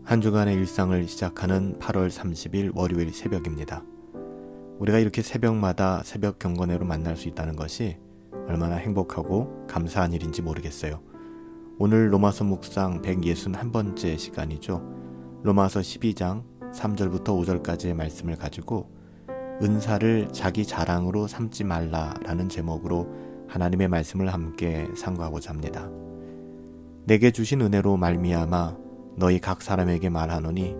한 주간의 일상을 시작하는 8월 30일 월요일 새벽입니다. 우리가 이렇게 새벽마다 새벽 경건회로 만날 수 있다는 것이 얼마나 행복하고 감사한 일인지 모르겠어요. 오늘 로마서 묵상 161번째 시간이죠. 로마서 12장 3절부터 5절까지의 말씀을 가지고 은사를 자기 자랑으로 삼지 말라라는 제목으로 하나님의 말씀을 함께 상고하고자 합니다. 내게 주신 은혜로 말미암아 너희 각 사람에게 말하노니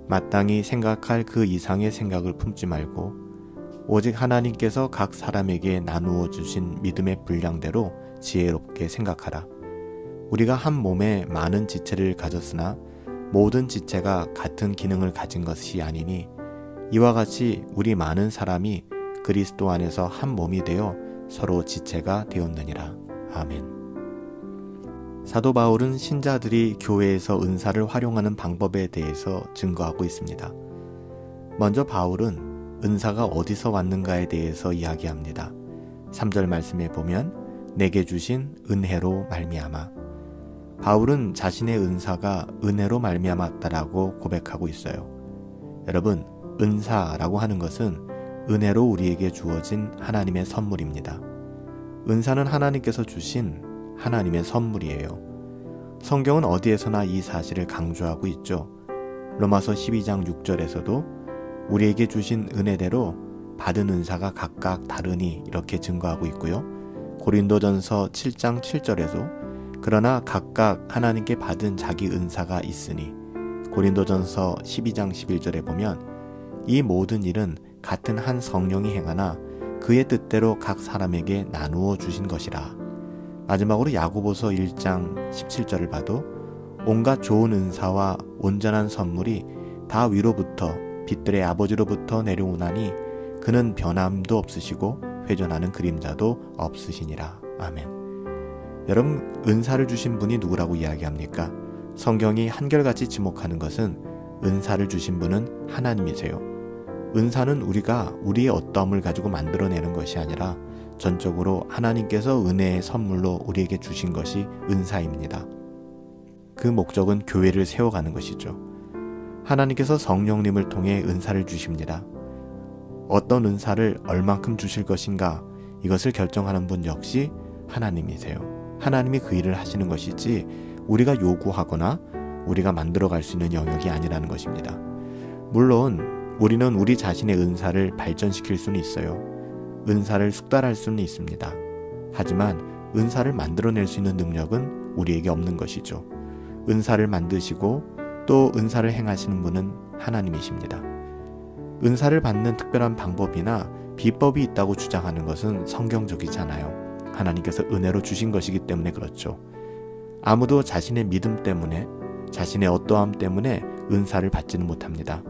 마땅히 생각할 그 이상의 생각을 품지 말고 오직 하나님께서 각 사람에게 나누어 주신 믿음의 분량대로 지혜롭게 생각하라. 우리가 한 몸에 많은 지체를 가졌으나 모든 지체가 같은 기능을 가진 것이 아니니 이와 같이 우리 많은 사람이 그리스도 안에서 한 몸이 되어 서로 지체가 되었느니라. 아멘. 사도 바울은 신자들이 교회에서 은사를 활용하는 방법에 대해서 증거하고 있습니다. 먼저 바울은 은사가 어디서 왔는가에 대해서 이야기합니다. 3절 말씀에 보면 내게 주신 은혜로 말미암아. 바울은 자신의 은사가 은혜로 말미암았다라고 고백하고 있어요. 여러분, 은사라고 하는 것은 은혜로 우리에게 주어진 하나님의 선물입니다. 은사는 하나님께서 주신 하나님의 선물이에요. 성경은 어디에서나 이 사실을 강조하고 있죠. 로마서 12장 6절에서도 우리에게 주신 은혜대로 받은 은사가 각각 다르니 이렇게 증거하고 있고요. 고린도전서 7장 7절에서 그러나 각각 하나님께 받은 자기 은사가 있으니 고린도전서 12장 11절에 보면 이 모든 일은 같은 한 성령이 행하나 그의 뜻대로 각 사람에게 나누어 주신 것이라. 마지막으로 야고보서 1장 17절을 봐도 온갖 좋은 은사와 온전한 선물이 다 위로부터 빛들의 아버지로부터 내려오나니 그는 변함도 없으시고 회전하는 그림자도 없으시니라. 아멘. 여러분, 은사를 주신 분이 누구라고 이야기합니까? 성경이 한결같이 지목하는 것은 은사를 주신 분은 하나님이세요. 은사는 우리가 우리의 어떠함을 가지고 만들어내는 것이 아니라 전적으로 하나님께서 은혜의 선물로 우리에게 주신 것이 은사입니다. 그 목적은 교회를 세워가는 것이죠. 하나님께서 성령님을 통해 은사를 주십니다. 어떤 은사를 얼만큼 주실 것인가 이것을 결정하는 분 역시 하나님이세요. 하나님이 그 일을 하시는 것이지 우리가 요구하거나 우리가 만들어갈 수 있는 영역이 아니라는 것입니다. 물론 우리는 우리 자신의 은사를 발전시킬 수는 있어요. 은사를 숙달할 수는 있습니다. 하지만 은사를 만들어낼 수 있는 능력은 우리에게 없는 것이죠. 은사를 만드시고 또 은사를 행하시는 분은 하나님이십니다. 은사를 받는 특별한 방법이나 비법이 있다고 주장하는 것은 성경적이잖아요. 하나님께서 은혜로 주신 것이기 때문에 그렇죠. 아무도 자신의 믿음 때문에 자신의 어떠함 때문에 은사를 받지는 못합니다.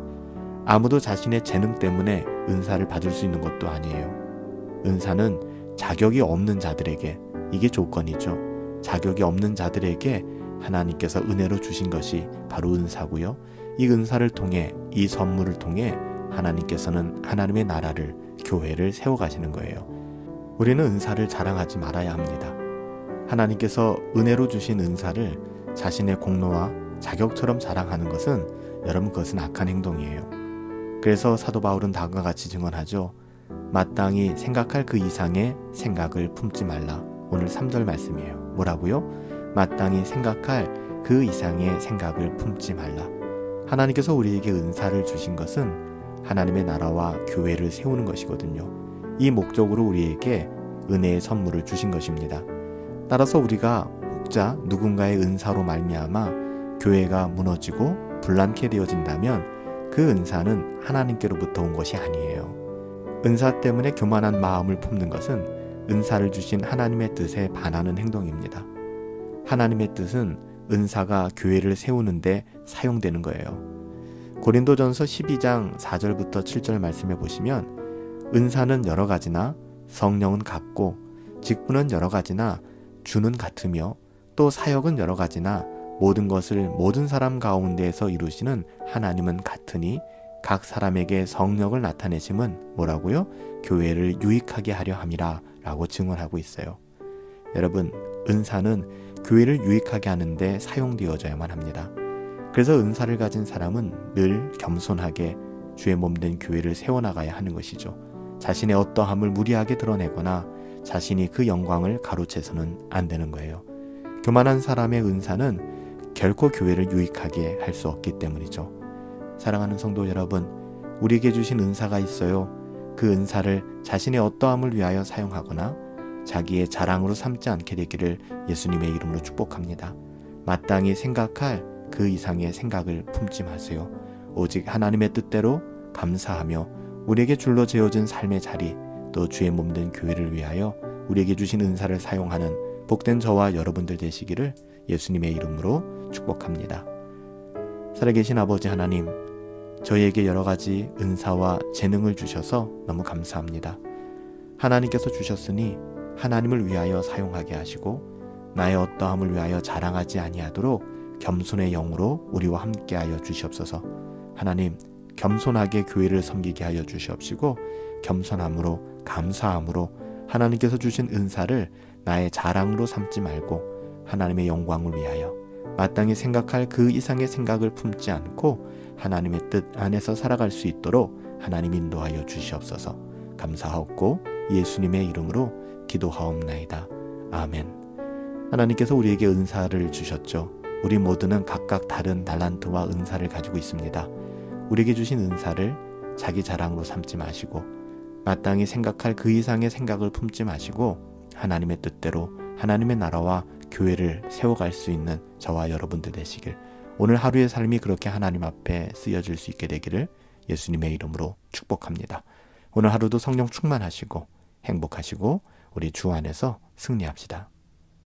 아무도 자신의 재능 때문에 은사를 받을 수 있는 것도 아니에요. 은사는 자격이 없는 자들에게, 이게 조건이죠. 자격이 없는 자들에게 하나님께서 은혜로 주신 것이 바로 은사고요. 이 은사를 통해, 이 선물을 통해 하나님께서는 하나님의 나라를, 교회를 세워가시는 거예요. 우리는 은사를 자랑하지 말아야 합니다. 하나님께서 은혜로 주신 은사를 자신의 공로와 자격처럼 자랑하는 것은 여러분 그것은 악한 행동이에요. 그래서 사도 바울은 다음과 같이 증언하죠. 마땅히 생각할 그 이상의 생각을 품지 말라. 오늘 3절 말씀이에요. 뭐라고요? 마땅히 생각할 그 이상의 생각을 품지 말라. 하나님께서 우리에게 은사를 주신 것은 하나님의 나라와 교회를 세우는 것이거든요. 이 목적으로 우리에게 은혜의 선물을 주신 것입니다. 따라서 우리가 혹자 누군가의 은사로 말미암아 교회가 무너지고 불란케 되어진다면 그 은사는 하나님께로부터 온 것이 아니에요. 은사 때문에 교만한 마음을 품는 것은 은사를 주신 하나님의 뜻에 반하는 행동입니다. 하나님의 뜻은 은사가 교회를 세우는데 사용되는 거예요. 고린도전서 12장 4절부터 7절 말씀해 보시면 은사는 여러 가지나 성령은 같고 직분은 여러 가지나 주는 같으며 또 사역은 여러 가지나 모든 것을 모든 사람 가운데에서 이루시는 하나님은 같으니 각 사람에게 성령을 나타내심은 뭐라고요? 교회를 유익하게 하려 함이라 라고 증언하고 있어요. 여러분, 은사는 교회를 유익하게 하는데 사용되어져야만 합니다. 그래서 은사를 가진 사람은 늘 겸손하게 주의 몸된 교회를 세워나가야 하는 것이죠. 자신의 어떠함을 무리하게 드러내거나 자신이 그 영광을 가로채서는 안 되는 거예요. 교만한 사람의 은사는 결코 교회를 유익하게 할 수 없기 때문이죠. 사랑하는 성도 여러분, 우리에게 주신 은사가 있어요. 그 은사를 자신의 어떠함을 위하여 사용하거나 자기의 자랑으로 삼지 않게 되기를 예수님의 이름으로 축복합니다. 마땅히 생각할 그 이상의 생각을 품지 마세요. 오직 하나님의 뜻대로 감사하며 우리에게 줄로 재어진 삶의 자리, 또 주의 몸된 교회를 위하여 우리에게 주신 은사를 사용하는 복된 저와 여러분들 되시기를 예수님의 이름으로 축복합니다. 살아계신 아버지 하나님, 저희에게 여러 가지 은사와 재능을 주셔서 너무 감사합니다. 하나님께서 주셨으니 하나님을 위하여 사용하게 하시고 나의 어떠함을 위하여 자랑하지 아니하도록 겸손의 영으로 우리와 함께하여 주시옵소서. 하나님, 겸손하게 교회를 섬기게 하여 주시옵시고 겸손함으로 감사함으로 하나님께서 주신 은사를 나의 자랑으로 삼지 말고 하나님의 영광을 위하여 마땅히 생각할 그 이상의 생각을 품지 않고 하나님의 뜻 안에서 살아갈 수 있도록 하나님 인도하여 주시옵소서. 감사하옵고 예수님의 이름으로 기도하옵나이다. 아멘. 하나님께서 우리에게 은사를 주셨죠. 우리 모두는 각각 다른 달란트와 은사를 가지고 있습니다. 우리에게 주신 은사를 자기 자랑으로 삼지 마시고 마땅히 생각할 그 이상의 생각을 품지 마시고 하나님의 뜻대로 하나님의 나라와 교회를 세워갈 수 있는 저와 여러분들 되시길, 오늘 하루의 삶이 그렇게 하나님 앞에 쓰여질 수 있게 되기를 예수님의 이름으로 축복합니다. 오늘 하루도 성령 충만하시고 행복하시고 우리 주 안에서 승리합시다.